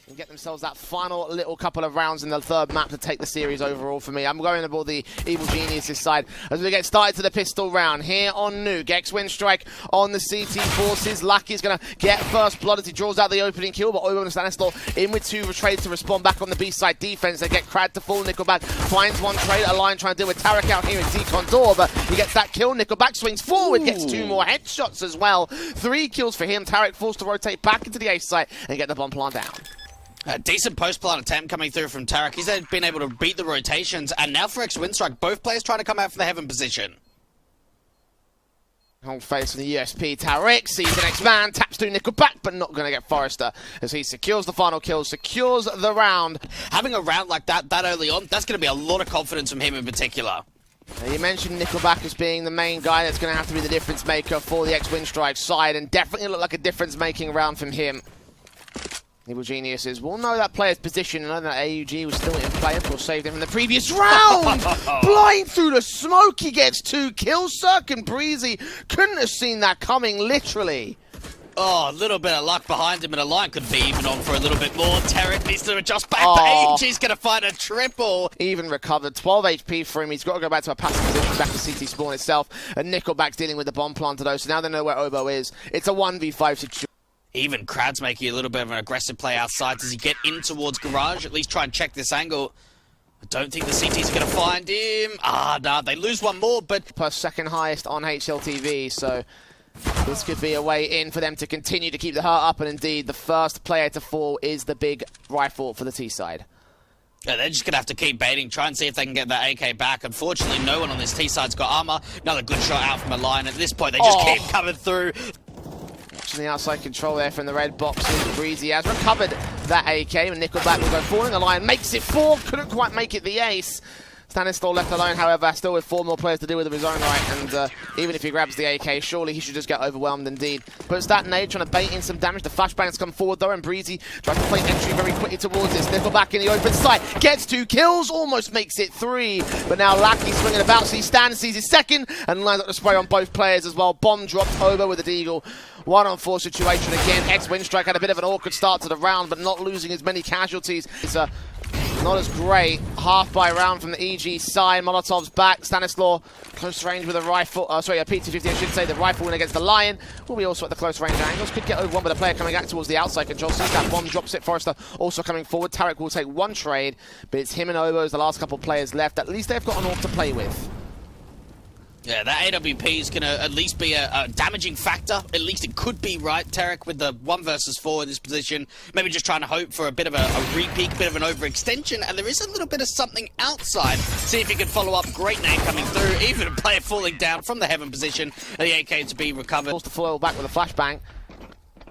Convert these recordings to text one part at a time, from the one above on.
and get themselves that final little couple of rounds in the third map to take the series overall for me. I'm going aboard the Evil Geniuses side as we get started to the pistol round here on Nuke. Winstrike on the CT forces. Lucky's going to get first blood as he draws out the opening kill, but Obo and Stanislaw in with two trades to respond back on the B side defense. They get Crad to fall. Nickelback finds one trade. Lion trying to deal with Tarek out here in Decon Door, but he gets that kill. Nickelback swings forward, gets two more headshots as well. 3 kills for him. Tarek forced to rotate back into the A site and get the bomb plant down. A decent post-plant attempt coming through from Tarek. He's been able to beat the rotations, and now for Winstrike, both players trying to come out from the heaven position. Whole face from the USP. Tarek sees the next man, taps through Nickelback, but not going to get Forrester as he secures the final kill, secures the round. Having a round like that early on, that's going to be a lot of confidence from him in particular. You mentioned Nickelback as being the main guy that's going to have to be the difference maker for the Winstrike side, and definitely look like a difference-making round from him. Evil Geniuses will know that player's position and know that AUG was still in play. Of course, saved him from the previous round. Blind through the smoke, he gets 2 kills. Cirque and Breezy couldn't have seen that coming, literally. Oh, a little bit of luck behind him, and a line could be even on for a little bit more. Tarek needs to adjust back, but AUG's going to find a triple. Even recovered, 12 HP for him. He's got to go back to a passive position, back to CT spawn itself. And Nickelback's dealing with the bomb planter, though, so now they know where Obo is. It's a 1v5 situation. Even Crad's making a little bit of an aggressive play outside. Does he get in towards Garage? At least try and check this angle. I don't think the CT's going to find him. No, they lose one more, but... Per second highest on HLTV, so this could be a way in for them to continue to keep the heart up, and indeed, the first player to fall is the big rifle for the T side. Yeah, they're just going to have to keep baiting, try and see if they can get that AK back. Unfortunately, no one on this T side's got armor. Another good shot out from a line. At this point, they just keep coming through. Watching the outside control there from the red boxes. Breezy has recovered that AK, and Nickelback will go falling. The line makes it 4, couldn't quite make it the ace. Stanislaw left alone, however, still with 4 more players to deal with of his own right, and even if he grabs the AK, surely he should just get overwhelmed indeed. Puts that nade, trying to bait in some damage. The flashbangs come forward though, and Breezy tries to play entry very quickly towards this. Nickelback in the open sight, gets 2 kills, almost makes it 3, but now Lackey swinging about, so he stands, sees his second, and lines up the spray on both players as well. Bomb dropped over with the Deagle. 1-on-4 situation again. Winstrike had a bit of an awkward start to the round, but not losing as many casualties. It's not as great. Half by round from the EG side. Molotov's back. Stanislaw close range with a rifle. Sorry, a P250, I should say. The rifle win against the Lion. Will be also at the close range angles. Could get over one, but the player coming out towards the outside control. Sees that bomb, drops it. Forrester also coming forward. Tarek will take 1 trade, but it's him and Obo as the last couple of players left. At least they've got an AWP to play with. Yeah, that AWP is going to at least be a damaging factor. At least it could be, right, Tarek, with the 1 versus 4 in this position. Maybe just trying to hope for a bit of a re-peak, a bit of an overextension, and there is a little bit of something outside. See if he can follow up. Great name coming through. Even a player falling down from the heaven position, and the AK to be recovered. Forced to foil back with a flashbang.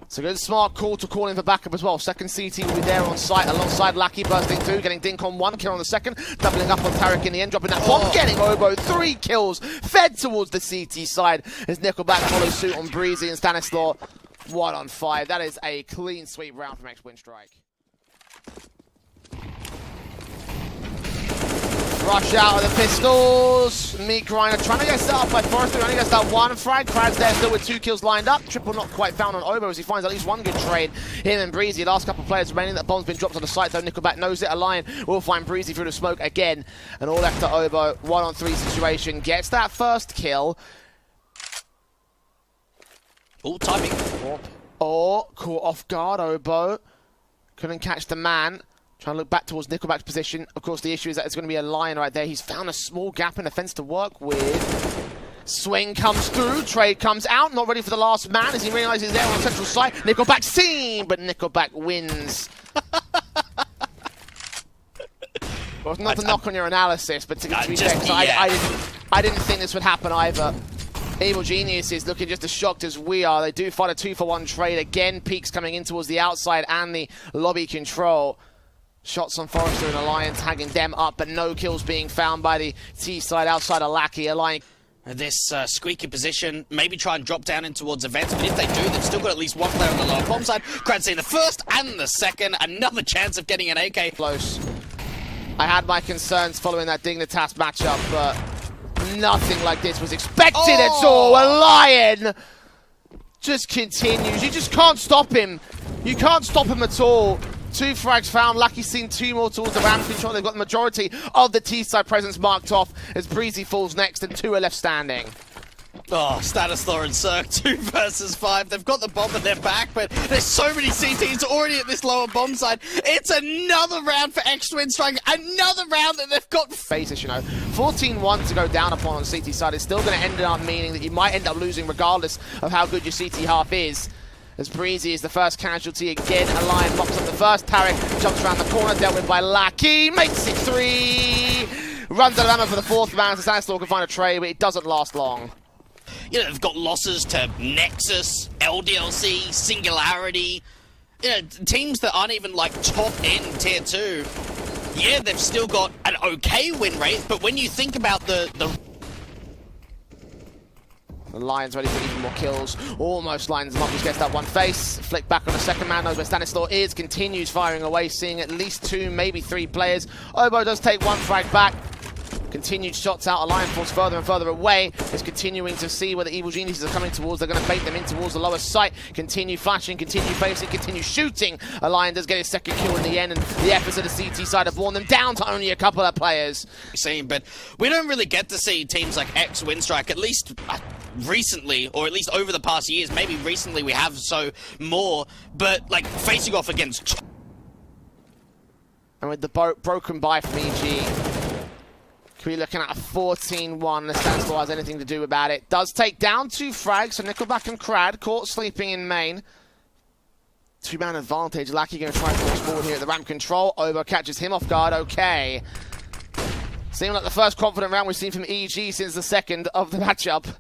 It's a good smart call to call in for backup as well. Second CT will be there on site alongside Lackey bursting through, getting Dink on 1 kill on the second, doubling up on Tarek in the end, dropping that bomb, getting Obo 3 kills, fed towards the CT side as Nickelback follows suit on Breezy and Stanislaw. 1-on-5. That is a clean sweep round from Winstrike. Rush out of the pistols. Meat Grinder trying to get set up by Forrester. Only gets that 1 frag. Crad's there still with 2 kills lined up. Triple not quite found on Obo as he finds at least 1 good trade. Him and Breezy, last couple of players remaining. That bomb's been dropped on the site though. Nickelback knows it. A Lion will find Breezy through the smoke again. And all left to Obo. 1-on-3 situation. Gets that first kill. All timing. Oh, caught off guard, Obo. Couldn't catch the man. Trying to look back towards Nickelback's position. Of course, the issue is that it's going to be a Lion right there. He's found a small gap in the fence to work with. Swing comes through. Trade comes out. Not ready for the last man as he realizes they're on the central site. Nickelback seen, but Nickelback wins. Well, not to knock on your analysis, but to be fair, I didn't think this would happen either. Evil Genius is looking just as shocked as we are. They do find a 2-for-1 trade. Again, Peaks coming in towards the outside and the lobby control. Shots on Forrester and Alliance tagging them up, but no kills being found by the T side outside of Lackey. Alliance. This squeaky position, maybe try and drop down in towards events, but if they do, they've still got at least 1 player on the lower bomb side. Crad seeing the first and the second. Another chance of getting an AK. Close. I had my concerns following that Dignitas matchup, but nothing like this was expected at all. A Lion just continues. You just can't stop him. You can't stop him at all. 2 frags found. Lucky's seen 2 more towards the ramp control. They've got the majority of the T-side presence marked off as Breezy falls next and 2 are left standing. Oh, Stanislaw and Cirque, 2 versus 5. They've got the bomb at their back, but there's so many CTs already at this lower bomb side. It's another round for extra Winstrike. Another round that they've got. Basis, you know. 14-1 to go down upon on CT side is still going to end up meaning that you might end up losing regardless of how good your CT half is. As Breezy is the first casualty again. Alliance mops up the first. Tarek jumps around the corner, dealt with by Lucky. Makes it 3. Runs out of ammo for the 4th round, so Stanislaw can find a trade, but it doesn't last long. You know, they've got losses to Nexus, LDLC, Singularity. You know, teams that aren't even like top end tier 2. Yeah, they've still got an okay win rate, but when you think about the Lions ready for even more kills. Almost lines them up. He gets that one face. Flick back on the second man. Knows where Stanislaw is. Continues firing away, seeing at least 2, maybe 3 players. Obo does take 1 frag back. Continued shots out. Alliance falls further and further away. Is continuing to see where the evil geniuses are coming towards. They're going to bait them in towards the lower site. Continue flashing, continue facing, continue shooting. Alliance does get his 2nd kill in the end, and the efforts of the CT side have worn them down to only a couple of players. But we don't really get to see teams like X Winstrike, at least recently, or at least over the past years. Maybe recently we have so more, but like facing off against. And with the broken by from EG, could be looking at a 14-1 unless Stanislaw has anything to do about it. Does take down 2 frags, so Nickelback and Crad caught sleeping in main. 2-man advantage. Lucky going to try to force forward here at the ramp control. Obo catches him off guard. Okay. Seemed like the first confident round we've seen from EG since the 2nd of the matchup.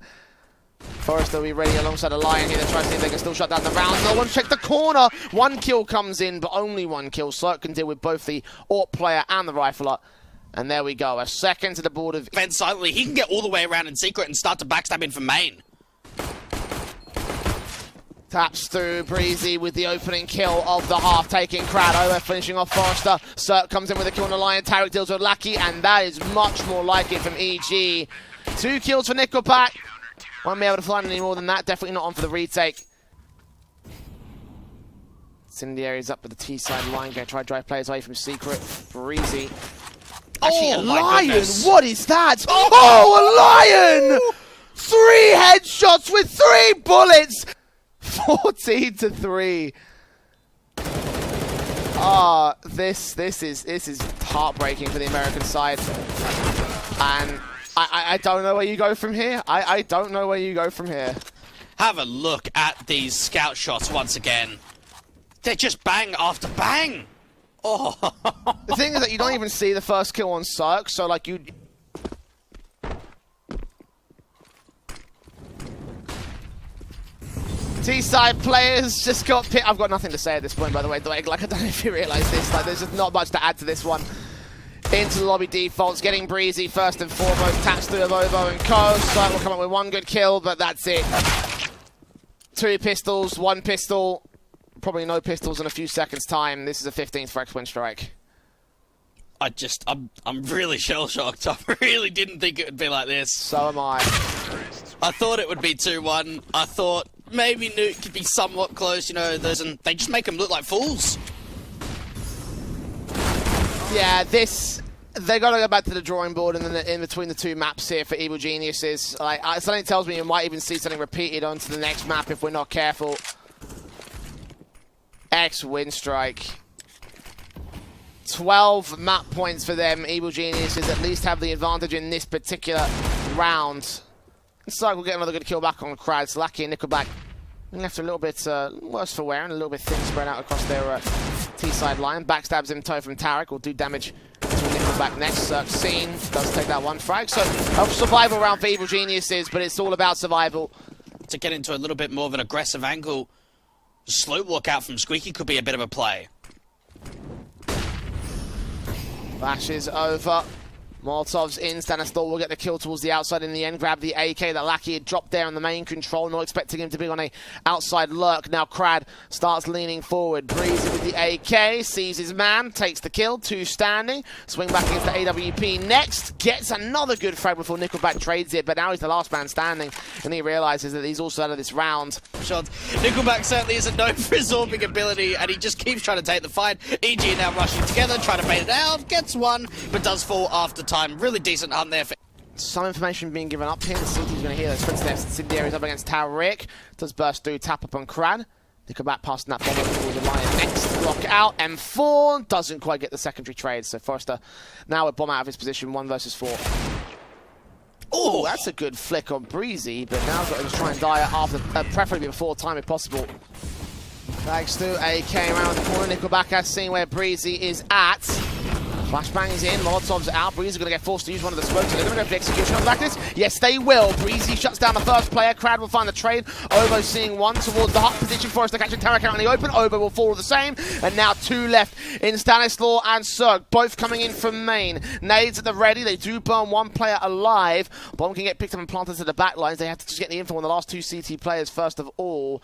Forrester will be ready alongside a Lion here to try to see if they can still shut down the round. No one checked the corner. 1 kill comes in, but only 1 kill. Cirque can deal with both the AWP player and the rifler. And there we go, a 2nd to the board of... Fed silently, he can get all the way around in secret and start to backstab in from main. Taps through Breezy with the opening kill of the half, taking Crad over, finishing off Forrester. Cirque comes in with a kill on the Lion, Tarek deals with Lucky, and that is much more like it from EG. 2 kills for Nickelback. Won't be able to find any more than that, definitely not on for the retake. Incendiary's up with the T-side line, going to try to drive players away from secret. Breezy. Actually, a Lion! Goodness. What is that? Oh, a Lion! 3 headshots with 3 bullets! 14-3. Ah, this is heartbreaking for the American side. And I don't know where you go from here. I don't know where you go from here. Have a look at these scout shots once again. They're just bang after bang. Oh. The thing is that you don't even see the first kill on Cirque, so like you... T-side players just got pit. I've got nothing to say at this point, by the way. Like, I don't know if you realise this. Like, there's just not much to add to this one. Into the lobby defaults, getting Breezy first and foremost. Taps through Obo and Co. Cirque will come up with 1 good kill, but that's it. 2 pistols, 1 pistol. Probably no pistols in a few seconds' time. This is a 15th for Winstrike. I'm really shell-shocked. I really didn't think it would be like this. So am I. I thought it would be 2-1. I thought maybe Nuke could be somewhat close, you know, they just make them look like fools. Yeah, they got to go back to the drawing board and then in between the 2 maps here for Evil Geniuses. Like, something tells me you might even see something repeated onto the next map if we're not careful. X Winstrike. 12 map points for them. Evil Geniuses at least have the advantage in this particular round. Cirque will get another good kill back on Krads. Lucky and Nickelback left a little bit worse for wear and a little bit thin spread out across their T-side line. Backstabs him toe from Tarek. Will do damage to Nickelback next. Cirque seen. Does take that 1 frag. So a survival round for Evil Geniuses, but it's all about survival. To get into a little bit more of an aggressive angle, slow walk out from Squeaky could be a bit of a play. Flash is over. Molotov's in, Stanislau will get the kill towards the outside in the end, grab the AK that Lackey had dropped there on the main control, not expecting him to be on a outside lurk. Now Crad starts leaning forward, Breezy with the AK, sees his man, takes the kill, 2 standing, swing back against the AWP next, gets another good frag before Nickelback trades it, but now he's the last man standing, and he realises that he's also out of this round. Shots. Nickelback certainly isn't known for his orbing ability, and he just keeps trying to take the fight. EG now rushing together, trying to bait it out, gets one, but does fall after time. Really decent hunt there for... Some information being given up here. The CT's going to hear those footsteps. Incendiary's up against Tariq. Does burst through, tap up on Crad. Nickelback passing that bomb over towards the line. Next block out. M4 doesn't quite get the secondary trade. So Forrester now with bomb out of his position. 1 versus 4. Oh, that's a good flick on Breezy. But now got to try and die after, preferably before time if possible. Bags through. AK around the corner. Nickelback has seen where Breezy is at. Flashbang is in, Molotov's out, Breezy's going to get forced to use one of the smokes. They're going to go for the execution on Blackness. Yes, they will. Breezy shuts down the first player. Crad will find the trade. Ovo seeing one towards the hot position for us to catch Tariq out in the open. Ovo will fall the same. And now 2 left in Stanislau and Serg, both coming in from main. Nades at the ready. They do burn 1 player alive. Bomb can get picked up and planted to the back lines. They have to just get the info on the last 2 CT players first of all.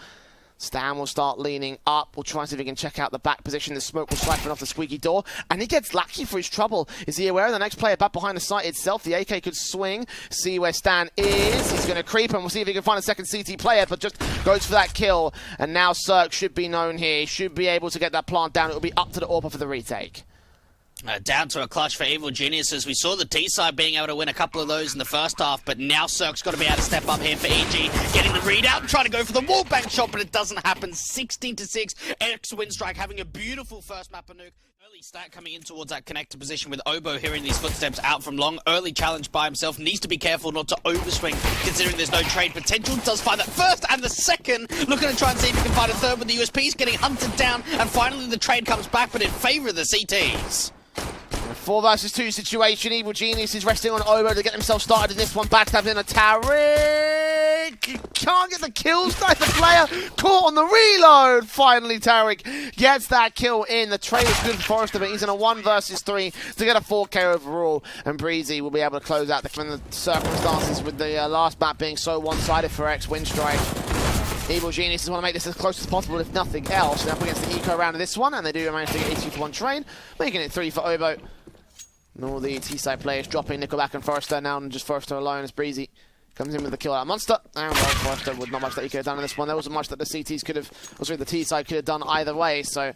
Stan will start leaning up. We'll try and see if he can check out the back position. The smoke will siphon off the squeaky door. And he gets Lackey for his trouble. Is he aware of the next player back behind the site itself? The AK could swing. See where Stan is. He's going to creep and we'll see if he can find a second CT player, but just goes for that kill. And now Cirque should be known here. He should be able to get that plant down. It will be up to the AWPer for the retake. Down to a clutch for Evil Geniuses. We saw the T-side being able to win a couple of those in the first half, but now Cirque's got to be able to step up here for EG. Getting the readout, trying to go for the wall bank shot, but it doesn't happen. 16-6. Winstrike having a beautiful first map of nuke. Early stat coming in towards that connector position with Obo hearing these footsteps out from long. Early challenge by himself. Needs to be careful not to overswing, considering there's no trade potential. Does find that first and the second. Looking to try and see if he can find a third with the USPs. Getting hunted down, and finally the trade comes back, but in favour of the CTs. 4 versus 2 situation. Evil Genius is resting on Obo to get himself started in this one. Backstabbed in a Tariq. Can't get the kills. The player caught on the reload. Finally, Tariq gets that kill in. The trade is good for Forrester, but he's in a 1 versus 3 to get a 4K overall. And Breezy will be able to close out the circumstances with the last map being so one-sided for Winstrike. Evil Geniuses want to make this as close as possible, if nothing else. They're up against the eco round of this one, and they do manage to get 82-1 trade, making it 3 for Obo. And all the T-side players dropping Nickelback and Forrester now, and just Forrester alone as Breezy comes in with the kill out Monster. And well, Forrester with not much that he could have done in this one. There wasn't much that the CTs could have, or sorry, the T-side could have done either way, so...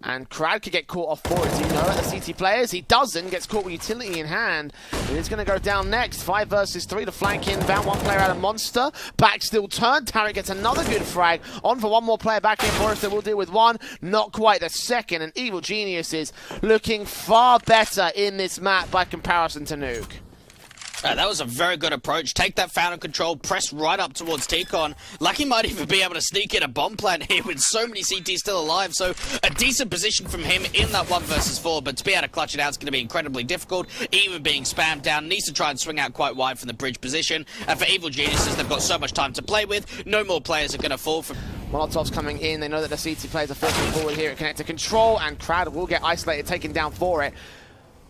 And Crad could get caught off board. Do you know that the CT players? He doesn't. Gets caught with utility in hand. And it's going to go down next. 5 versus 3 to flank inbound. 1 player out of Monster. Back still turned. Tariq gets another good frag. On for 1 more player back in. Forrester will deal with 1. Not quite the second. And Evil Genius is looking far better in this map by comparison to Nuke. That was a very good approach. Take that fountain control, press right up towards T-Con. Lucky might even be able to sneak in a bomb plant here with so many CTs still alive. So a decent position from him in that 1 versus 4, but to be able to clutch it out is going to be incredibly difficult. Even being spammed down, needs to try and swing out quite wide from the bridge position. And for Evil Geniuses, they've got so much time to play with. No more players are going to fall from... Molotov's coming in. They know that the CT players are forcing forward here at connector control, and Crowd will get isolated, taken down for it.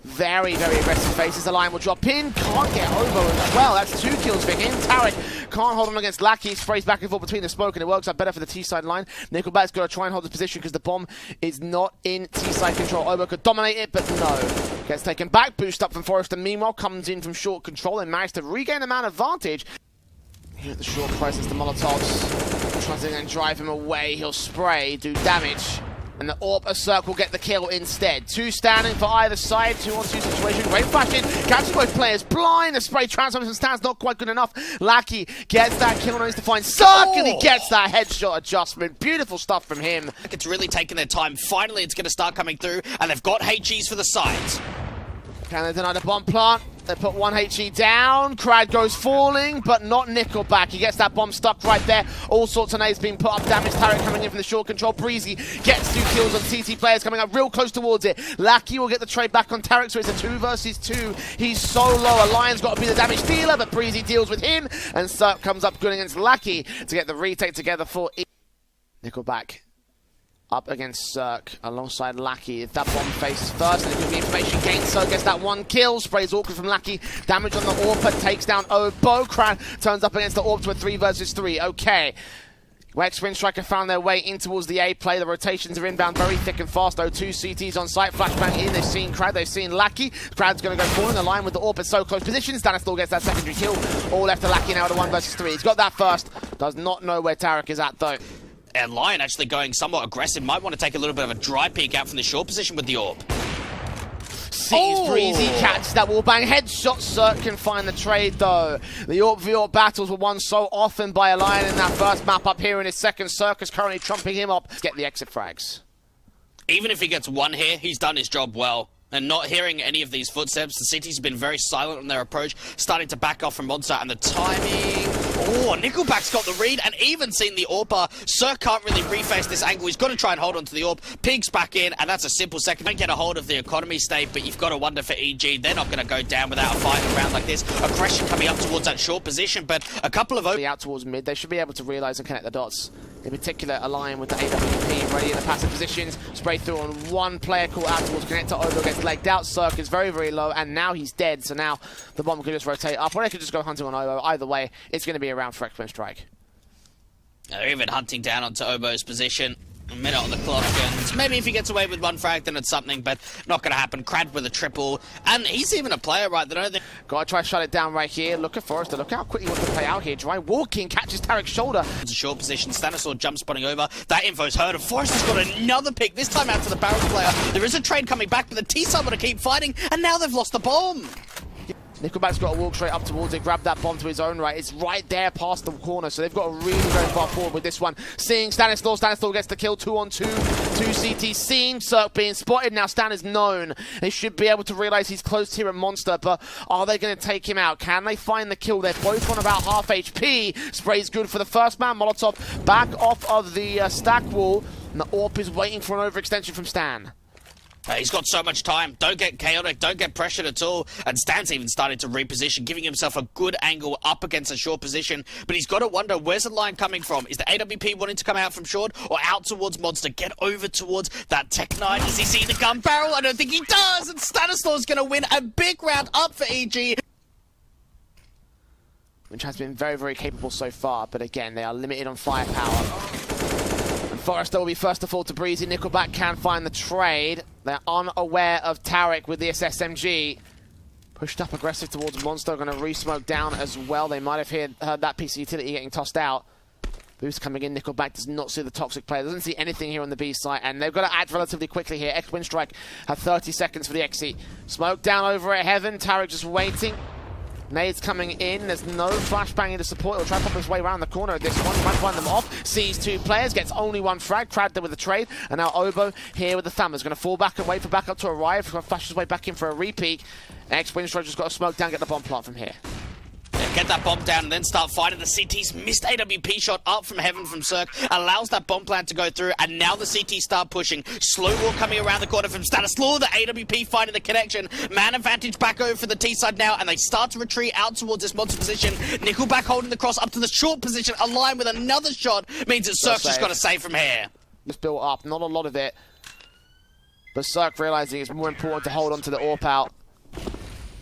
Very, very aggressive faces. The line will drop in. Can't get over as well. That's 2 kills for him. Tariq can't hold on against Lackey. Sprays back and forth between the smoke, and it works out better for the T-side line. Nickelback's got to try and hold his position because the bomb is not in T-side control. Obo could dominate it, but no. Gets taken back. Boost up from Forrester. Meanwhile, comes in from short control and managed to regain the man advantage. Here at the short presence, the Molotovs tries to then drive him away. He'll spray, do damage. And the AWPer Cirque will get the kill instead. 2 standing for either side. 2-on-2 situation. Great flash in. Catching both players blind. The spray transforms and stands not quite good enough. Lackey gets that kill and needs to find Cirque, and he gets that headshot adjustment. Beautiful stuff from him. It's really taking their time. Finally, it's going to start coming through, and they've got HEs for the sides. Can they deny the bomb plant? They put 1 HE down. Crad goes falling, but not Nickelback. He gets that bomb stuck right there. All sorts of nades being put up. Damage Tariq coming in from the short control. Breezy gets 2 kills on CT players coming up real close towards it. Lackey will get the trade back on Tariq, so it's a 2 versus 2. He's so low. Lion's got to be the damage dealer, but Breezy deals with him. And Cirque comes up good against Lackey to get the retake together for Nickelback. up against Cirque alongside Lackey. If that bomb faces first, and it could be information gained. Cirque gets that one kill. Sprays awkward from Lackey. Damage on the AWP, takes down Obo. Crad turns up against the AWP to a 3 versus 3. Okay. Wex Winstrike have found their way in towards the A play. The rotations are inbound very thick and fast, though. 2 CTs on site. Flashbang in. They've seen Crad. They've seen Lackey. Crad's going to go falling the line with the AWP at so close position. Stanislau gets that secondary kill. All left to Lackey now at a 1 versus 3. He's got that first. Does not know where Tarek is at, though. And Lion actually going somewhat aggressive. Might want to take a little bit of a dry peek out from the short position with the AWP. Sees Breezy, catches that wall bang. Headshot. Cirque can find the trade, though. The AWP v AWP battles were won so often by a Lion in that first map up here in his second. Cirque is currently trumping him up. Let's get the exit frags. Even if he gets one here, he's done his job well. And not hearing any of these footsteps, the city's been very silent on their approach, starting to back off from Monster, and the timing... Oh, Nickelback's got the read, and even seen the AWP. Cirque can't really reface this angle. He's got to try and hold on to the AWP. Pig's back in, and that's a simple second. Don't get a hold of the economy state, but you've got to wonder for EG. They're not going to go down without a fight around like this. Aggression coming up towards that short position, but a couple of... Out towards mid, they should be able to realise and connect the dots. In particular, Align with the AWP ready in the passive positions. Spray through on one player caught out towards connector. Over gets legged out. Cirque is very, very low, and now he's dead. So now the bomb could just rotate up, or they could just go hunting on Obo. Either way, it's going to be around for Winstrike. They're even hunting down onto Obo's position. A minute on the clock, and maybe if he gets away with one frag, then it's something, but not going to happen. Crad with a triple, and he's even a player, right? That I don't think... Gotta try to shut it down right here. Look at Forrester. Look how quickly he wants to play out here. Dry walking, catches Tarek's shoulder. It's a short position. Stanislau jump spotting over. That info's heard, and Forrester's got another pick, this time out to the barrel player. There is a trade coming back, but the T-side want to keep fighting, and now they've lost the bomb. Nickelback's got to walk straight up towards it, grab that bomb to his own right. It's right there past the corner, so they've got to really go far forward with this one. Seeing Stanislau, Stanislau gets the kill, 2 on 2. 2 CT seen, Cirque being spotted, now Stan is known. They should be able to realise he's close here at Monster, but are they going to take him out? Can they find the kill? They're both on about half HP. Spray's good for the first man. Molotov back off of the stack wall, and the AWP is waiting for an overextension from Stan. He's got so much time. Don't get chaotic. Don't get pressured at all. And Stan's even started to reposition, giving himself a good angle up against a short position. But he's got to wonder, where's the line coming from? Is the AWP wanting to come out from short or out towards Monster? Get over towards that Tech 9. Does he see the gun barrel? I don't think he does. And Stanislau's going to win a big round up for EG. Which has been very, very capable so far. But again, they are limited on firepower. Forrester will be first to fall to Breezy. Nickelback can find the trade. They're unaware of Tarek with this SMG. Pushed up aggressive towards Monster. Going to re-smoke down as well. They might have heard that piece of utility getting tossed out. Boost coming in. Nickelback does not see the toxic player. Doesn't see anything here on the B site. And they've got to act relatively quickly here. Winstrike have 30 seconds for the XE. Smoke down over at Heaven. Tarek just waiting. Nades coming in. There's no flashbang to support. He'll try to pop his way around the corner at this one. Might find them off. Sees 2 players. Gets only 1 frag. Crad there with the trade. And now Obo here with the Thammers. Going to fall back and wait for backup to arrive. Going to flash his way back in for a repeat. Winstrike just got to smoke down, get the bomb plant from here. Get that bomb down and then start fighting. The CT's missed AWP shot up from Heaven from Cirque. Allows that bomb plant to go through. And now the CT start pushing. Slow wall coming around the corner from Stanislau. The AWP finding the connection. Man advantage back over for the T side now. And they start to retreat out towards this Monster position. Nickelback holding the cross up to the short position. Aligned with another shot. Means that Cirque's just got to save from here. Just built up. Not a lot of it. But Cirque realizing it's more important to hold on to the AWP out.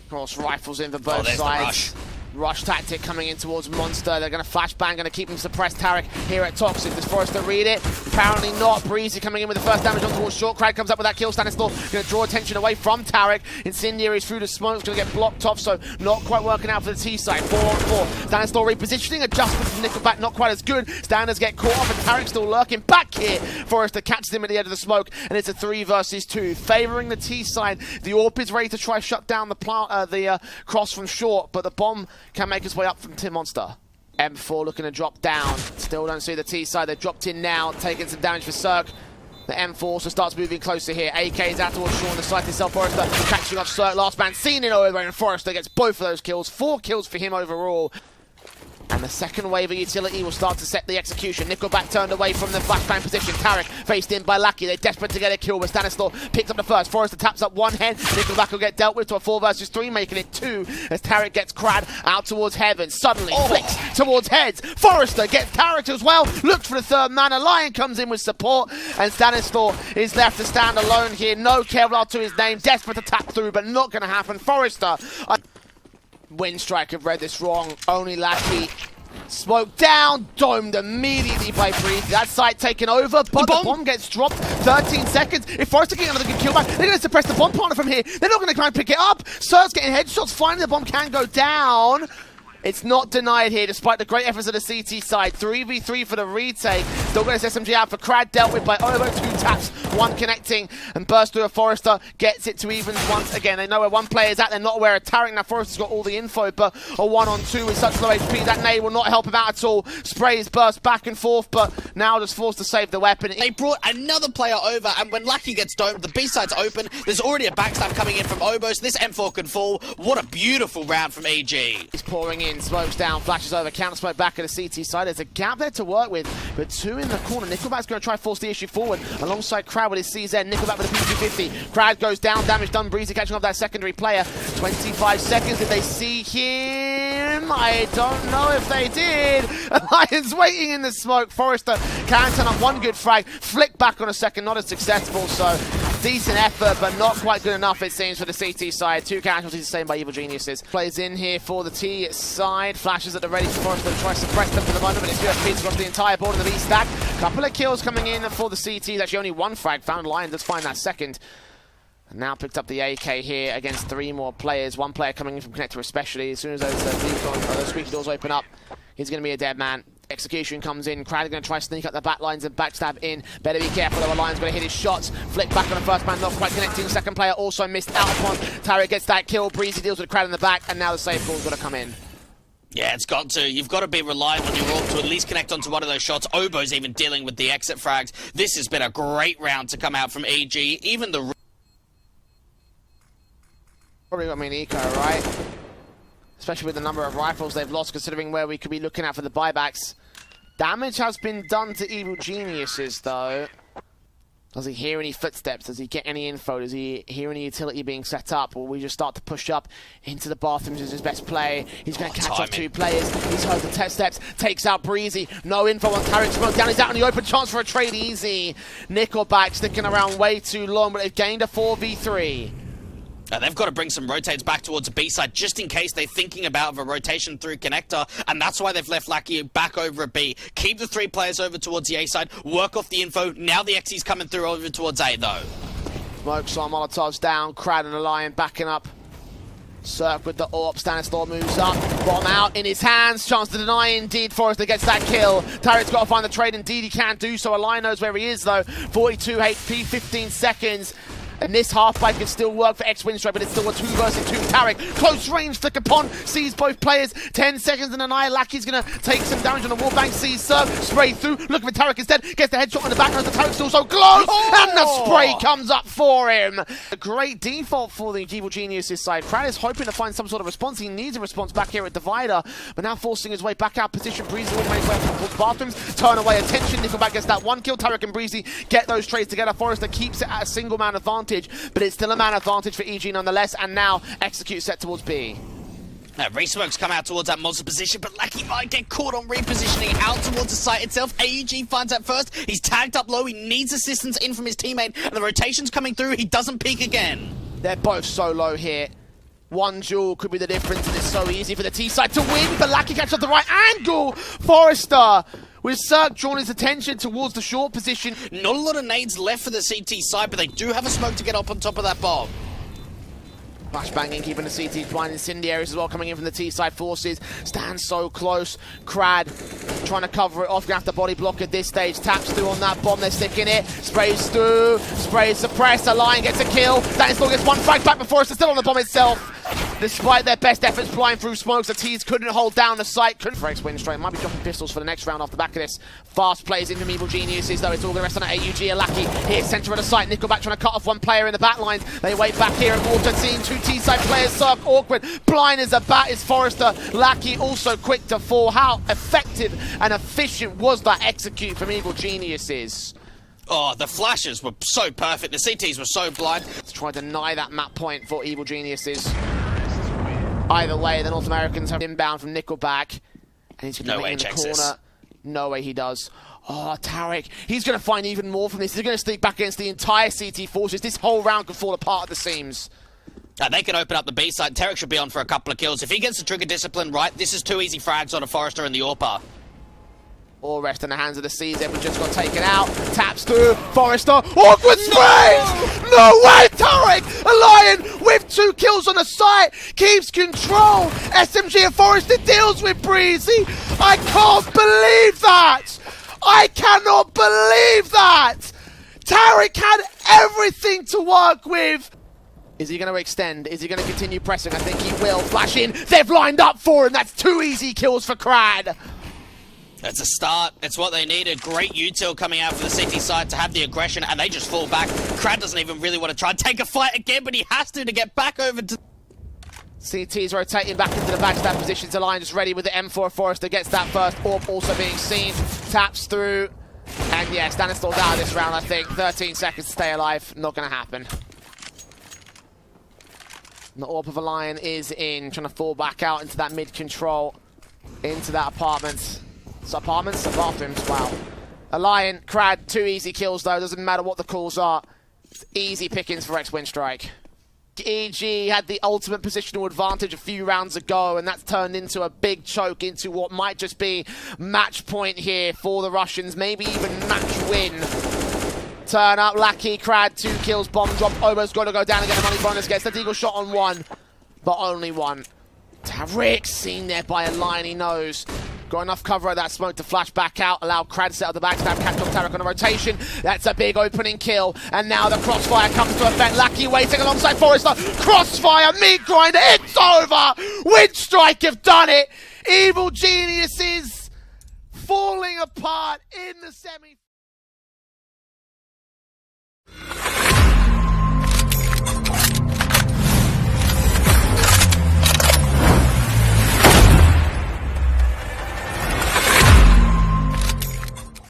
Cross rifles in for both sides. Rush tactic coming in towards Monster. They're going to flashbang, going to keep him suppressed. Tarek here at Toxic. Does Forrester read it? Apparently not. Breezy coming in with the first damage on towards short. Crad comes up with that kill. Stanislau going to draw attention away from Tarek. Incendiary's through the smoke. Going to get blocked off, so not quite working out for the T side. 4 on 4. Stanislau repositioning. Adjustment from Nickelback not quite as good. Standards get caught off, and Tarek still lurking back here. Forrester catches him at the edge of the smoke, and it's a 3 versus 2. Favoring the T side. The AWP is ready to try shut down the cross from short, but the bomb can make its way up from Tim Monster. M4 looking to drop down. Still don't see the T side. They've dropped in now, taking some damage for Cirque. The M4 also starts moving closer here. AK is out towards Shaw on the side itself. Forrester catching off Cirque. Last man seen in over, and Forrester gets both of those kills. 4 kills for him overall. And the second wave of utility will start to set the execution. Nickelback turned away from the flashbang position. Tarek faced in by Lucky. They're desperate to get a kill, but Stanislaw picks up the first. Forrester taps up one head. Nickelback will get dealt with to a 4 versus 3, making it 2 as Tarek gets Crad out towards heaven. Suddenly flicks towards heads. Forrester gets Tarek as well. Looks for the third man. A Lion comes in with support, and Stanislaw is left to stand alone here. No Kevlar to his name. Desperate to tap through, but not going to happen. Forrester. Winstrike have read this wrong. Only Lackey. Smoke down, domed immediately by Breeze. That site taken over, but the bomb gets dropped. 13 seconds. If Forrester get another good kill back, they're going to suppress the bomb partner from here. They're not going to try and pick it up. Sir's getting headshots. Finally, the bomb can go down. It's not denied here, despite the great efforts of the CT side. 3v3 for the retake. Still going to SMG out for Crad, dealt with by Obo. 2 taps, 1 connecting, and burst through a Forrester. Gets it to evens once again. They know where 1 player is at. They're not aware of Tarek. Now Forrester's got all the info, but a 1-on-2 with such low HP, that nade will not help him out at all. Sprays burst back and forth, but now just forced to save the weapon. They brought another player over, and when Lucky gets domed, the B-side's open. There's already a backstab coming in from Obo, so this M4 can fall. What a beautiful round from EG. He's pouring in, smokes down, flashes over, counter smoke back at the CT side. There's a gap there to work with, but 2 in the corner. Nickelback's going to try to force the issue forward alongside Crad with his CZ. Nickelback with a P250. Crad goes down, damage done. Breezy catching up that secondary player. 25 seconds. Did they see him? I don't know if they did. Lions waiting in the smoke. Forrester can turn up 1 good frag. Flick back on a second, not as successful, so decent effort, but not quite good enough, it seems, for the CT side. 2 casualties, the same by Evil Geniuses. Plays in here for the T side. Flashes at the ready for Forrester to try to suppress them for the moment, but it's UFPs across the entire board of the B stack. Couple of kills coming in for the CTs. Actually, only 1 frag found. Lions does find that second. And now picked up the AK here against 3 more players. 1 player coming in from Connector especially. As soon as those squeaky doors open up, he's going to be a dead man. Execution comes in. Crowd are going to try to sneak up the back lines and backstab in. Better be careful though. Lion's going to hit his shots. Flick back on the first man, not quite connecting. Second player also missed out upon. Tarek gets that kill. Breezy deals with the crowd in the back, and now the safe ball's got to come in. Yeah, it's got to. You've got to be reliant on your AWP to at least connect onto one of those shots. Obo's even dealing with the exit frags. This has been a great round to come out from EG. Even the... Probably got me an eco, right? Especially with the number of rifles they've lost, considering where we could be looking at for the buybacks. Damage has been done to Evil Geniuses, though. Does he hear any footsteps? Does he get any info? Does he hear any utility being set up? Or we just start to push up into the bathrooms as his best play? He's going to catch up 2 players. He's heard the test steps. Takes out Breezy. No info on Tarek. Smoke down. He's out in the open. Chance for a trade. Easy. Nickelback sticking around way too long, but they've gained a 4v3. They've got to bring some rotates back towards the B side just in case they're thinking about a rotation through connector, and that's why they've left Lucky back over at B. Keep the 3 players over towards the A side, work off the info. Now the XE's coming through over towards A though. Smokes on, Molotov's down, Crad and the Lion backing up. Cirque with the AWP, Stanislaw moves up, bomb out in his hands, chance to deny indeed. Forrester gets that kill. Tarek's got to find the trade, indeed he can't do so. A Lion knows where he is though. 42 HP, 15 seconds. And this halfback can still work for Winstrike, but it's still a 2 versus 2. Tarek, close range, flick upon, sees both players. 10 seconds and Anaya Lackey's going to take some damage on the wallbang. Sees Serve, spray through, looking for Tarek instead. Gets the headshot on the back, and the Tarek's still so close, and the spray comes up for him. A great default for the Evil Geniuses side. Crad is hoping to find some sort of response. He needs a response back here at Divider, but now forcing his way back out position. Breezy will make his way towards bathrooms, turn away attention. Nickelback gets that 1 kill. Tarek and Breezy get those trades together. Forrester keeps it at a single man advantage, but it's still a man advantage for EG nonetheless, and now execute set towards B. Resmoke's come out towards that monster position, but Lucky might get caught on repositioning out towards the site itself. AEG finds that first. He's tagged up low. He needs assistance in from his teammate, and the rotation's coming through. He doesn't peek again. They're both so low here. 1 duel could be the difference, and it's so easy for the T side to win, but Lucky catches up the right angle. Forrester with Cirque drawing his attention towards the short position. Not a lot of nades left for the CT side, but they do have a smoke to get up on top of that bomb. Flashbanging, keeping the CT blind. Incendiaries as well coming in from the T-side forces. Stands so close. Crad trying to cover it off. Gonna have to body block at this stage. Taps through on that bomb. They're sticking it. Sprays through. Sprays suppressed. A Lion gets a kill. Stanislaw gets 1 frag back before it's still on the bomb itself. Despite their best efforts flying through smokes, the T's couldn't hold down the site. Breaks Winstrike. Might be dropping pistols for the next round off the back of this. Fast plays in from Evil Geniuses, though. It's all going to rest on AUG. Alaki here, centre of the site. Nickelback trying to cut off one player in the back lines. They wait back here at water. Seeing two T-side players circle awkward. Blind as a bat is Forrester. Lackey also quick to fall. How effective and efficient was that execute from Evil Geniuses? Oh, the flashes were so perfect. The CTs were so blind. Let's try to deny that map point for Evil Geniuses. Either way, the North Americans have inbound from Nickelback. And he's going to be in the corner. No way he does. Oh, Tarek. He's going to find even more from this. He's going to sneak back against the entire CT forces. This whole round could fall apart at the seams. They can open up the B side. Tarek should be on for a couple of kills. If he gets the trigger discipline right, this is 2 easy frags on a Forrester and the AWPer. All rest in the hands of the C's. Everyone just got taken out. Taps through. Forrester. Awkward sprays! No way, Tarek! A Lion with 2 kills on the site. Keeps control. SMG and Forrester deals with Breezy. I can't believe that! I cannot believe that! Tarek had everything to work with. Is he going to extend? Is he going to continue pressing? I think he will. Flash in. They've lined up for him. That's 2 easy kills for Crad. It's a start. It's what they needed. Great util coming out for the CT side to have the aggression, and they just fall back. Crad doesn't even really want to try and take a fight again, but he has to get back over to... CT's rotating back into the backstab position. Alliance ready with the M4. Forrester gets that first orb also being seen. Taps through. And yeah, Stanislav's out of this round, I think. 13 seconds to stay alive. Not going to happen. The orb of a Lion is in, trying to fall back out into that mid-control. Into that apartment. It's apartments and bathrooms, wow. A Lion, Crad, 2 easy kills though, doesn't matter what the calls are. It's easy pickings for Winstrike. EG had the ultimate positional advantage a few rounds ago, and that's turned into a big choke into what might just be match point here for the Russians, maybe even match win. Turn up, Lackey, Crad, 2 kills, bomb drop, Obo's got to go down and get the money bonus, gets the Deagle shot on 1, but only 1. Tarek seen there by a Lion, he knows. Got enough cover of that smoke to flash back out, allow Crad to set up the backstab, catch off Tarek on a rotation. That's a big opening kill, and now the crossfire comes to effect. Lackey waiting alongside Forrester. Crossfire, meat grinder, it's over! Winstrike have done it! Evil Geniuses falling apart in the semi.